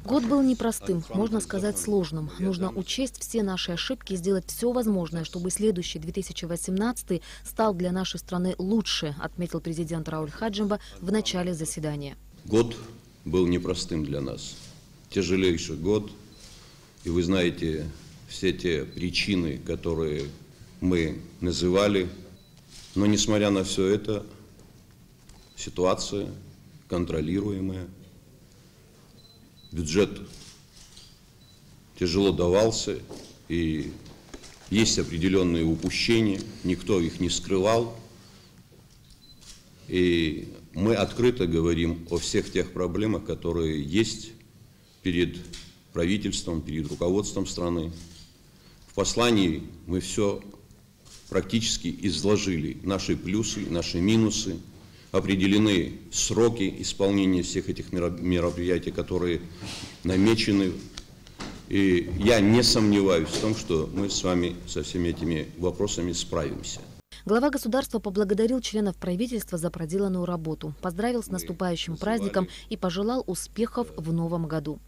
Год был непростым, можно сказать, сложным. Нужно учесть все наши ошибки и сделать все возможное, чтобы следующий 2018 стал для нашей страны лучше, отметил президент Рауль Хаджимба в начале заседания. Год был непростым для нас, тяжелейший год. И вы знаете все те причины, которые мы называли. Но несмотря на все это, ситуация контролируемая. Бюджет тяжело давался, и есть определенные упущения, никто их не скрывал. И мы открыто говорим о всех тех проблемах, которые есть перед правительством, перед руководством страны. В послании мы все практически изложили, наши плюсы, наши минусы, определены сроки исполнения всех этих мероприятий, которые намечены. И я не сомневаюсь в том, что мы с вами со всеми этими вопросами справимся. Глава государства поблагодарил членов правительства за проделанную работу, поздравил с наступающим праздником и пожелал успехов в новом году.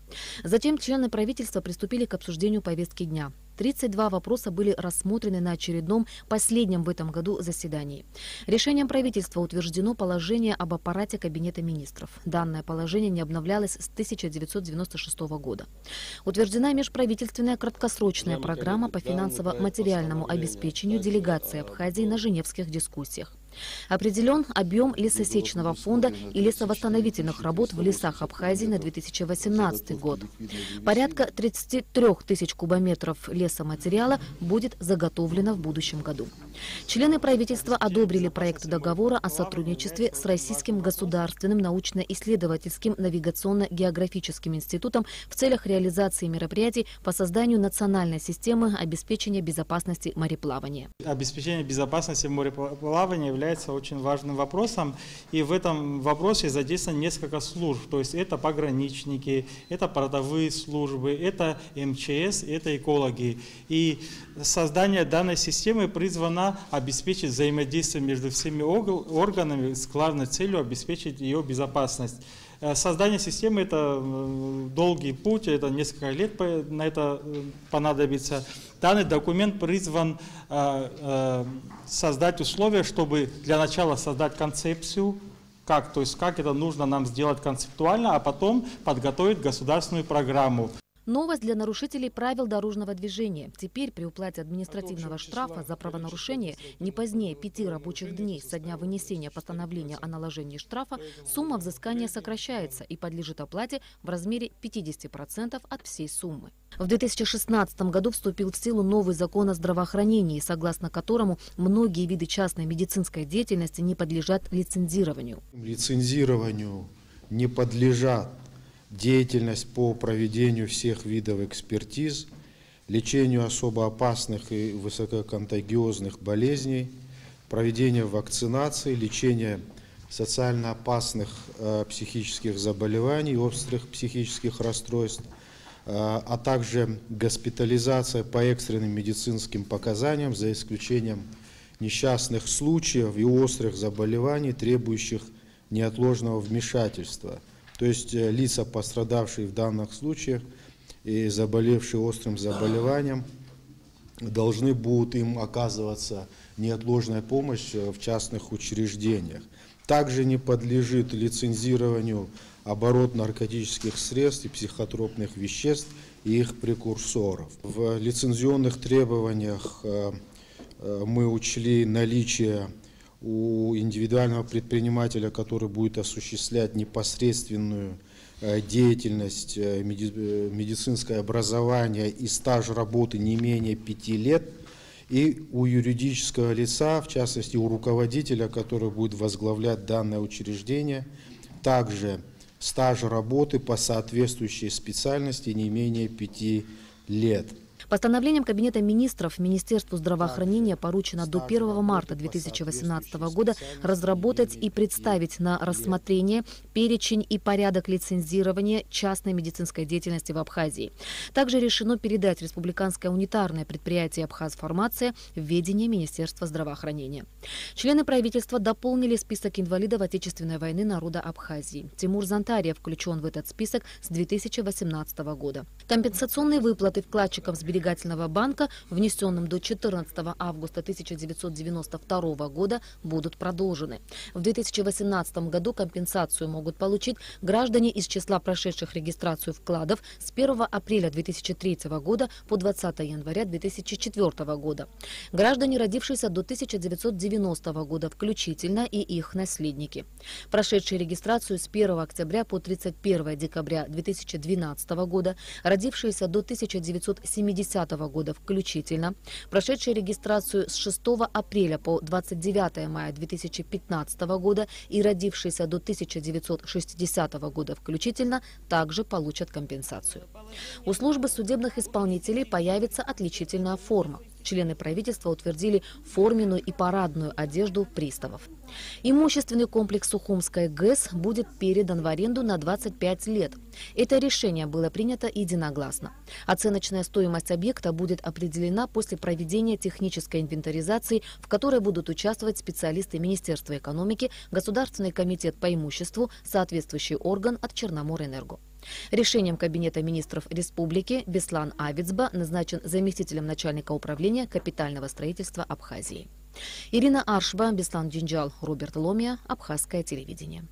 Затем члены правительства приступили к обсуждению повестки дня. 32 вопроса были рассмотрены на очередном, последнем в этом году заседании. Решением правительства утверждено положение об аппарате Кабинета министров. Данное положение не обновлялось с 1996 года. Утверждена межправительственная краткосрочная программа по финансово-материальному обеспечению делегации Абхазии на женевских дискуссиях. Определен объем лесосечного фонда и лесовосстановительных работ в лесах Абхазии на 2018 год. Порядка 33 тысяч кубометров лесоматериала будет заготовлено в будущем году. Члены правительства одобрили проект договора о сотрудничестве с Российским государственным научно-исследовательским навигационно-географическим институтом в целях реализации мероприятий по созданию национальной системы обеспечения безопасности мореплавания. Обеспечение безопасности мореплавания является очень важным вопросом, и в этом вопросе задействовано несколько служб, то есть это пограничники, это портовые службы, это МЧС, это экологи. И создание данной системы призвано обеспечить взаимодействие между всеми органами с главной целью обеспечить ее безопасность. Создание системы – это долгий путь, это несколько лет на это понадобится. Данный документ призван создать условия, чтобы для начала создать концепцию, как это нужно нам сделать концептуально, а потом подготовить государственную программу. Новость для нарушителей правил дорожного движения. Теперь при уплате административного штрафа за правонарушение не позднее 5 рабочих дней со дня вынесения постановления о наложении штрафа сумма взыскания сокращается и подлежит оплате в размере 50% от всей суммы. В 2016 году вступил в силу новый закон о здравоохранении, согласно которому многие виды частной медицинской деятельности не подлежат лицензированию. Лицензированию не подлежат деятельность по проведению всех видов экспертиз, лечению особо опасных и высококонтагиозных болезней, проведение вакцинации, лечение социально опасных психических заболеваний, острых психических расстройств, а также госпитализация по экстренным медицинским показаниям, за исключением несчастных случаев и острых заболеваний, требующих неотложного вмешательства. То есть лица, пострадавшие в данных случаях и заболевшие острым заболеванием, должны будут им оказываться неотложная помощь в частных учреждениях. Также не подлежит лицензированию оборот наркотических средств и психотропных веществ и их прекурсоров. В лицензионных требованиях мы учли наличие у индивидуального предпринимателя, который будет осуществлять непосредственную деятельность, медицинское образование и стаж работы не менее 5 лет, и у юридического лица, в частности у руководителя, который будет возглавлять данное учреждение, также стаж работы по соответствующей специальности не менее 5 лет. Постановлением Кабинета министров Министерству здравоохранения поручено до 1 марта 2018 года разработать и представить на рассмотрение перечень и порядок лицензирования частной медицинской деятельности в Абхазии. Также решено передать республиканское унитарное предприятие «Абхазфармация» в ведение Министерства здравоохранения. Члены правительства дополнили список инвалидов Отечественной войны народа Абхазии. Тимур Зантарьев включен в этот список с 2018 года. Компенсационные выплаты вкладчикам сберегательного банка, внесенным до 14 августа 1992 года, будут продолжены. В 2018 году компенсацию могут получить граждане из числа прошедших регистрацию вкладов с 1 апреля 2003 года по 20 января 2004 года. Граждане, родившиеся до 1990 года включительно, и их наследники. Прошедшие регистрацию с 1 октября по 31 декабря 2012 года, родившиеся до 1970 года включительно, прошедшие регистрацию с 6 апреля по 29 мая 2015 года и родившиеся до 1960 года включительно, также получат компенсацию. У службы судебных исполнителей появится отличительная форма. Члены правительства утвердили форменную и парадную одежду приставов. Имущественный комплекс Сухумская ГЭС будет передан в аренду на 25 лет. Это решение было принято единогласно. Оценочная стоимость объекта будет определена после проведения технической инвентаризации, в которой будут участвовать специалисты Министерства экономики, Государственный комитет по имуществу, соответствующий орган от Черноморэнерго. Решением Кабинета министров республики Беслан Авицба назначен заместителем начальника управления капитального строительства Абхазии. Ирина Аршба, Беслан Джинджал, Роберт Ломия, Абхазское телевидение.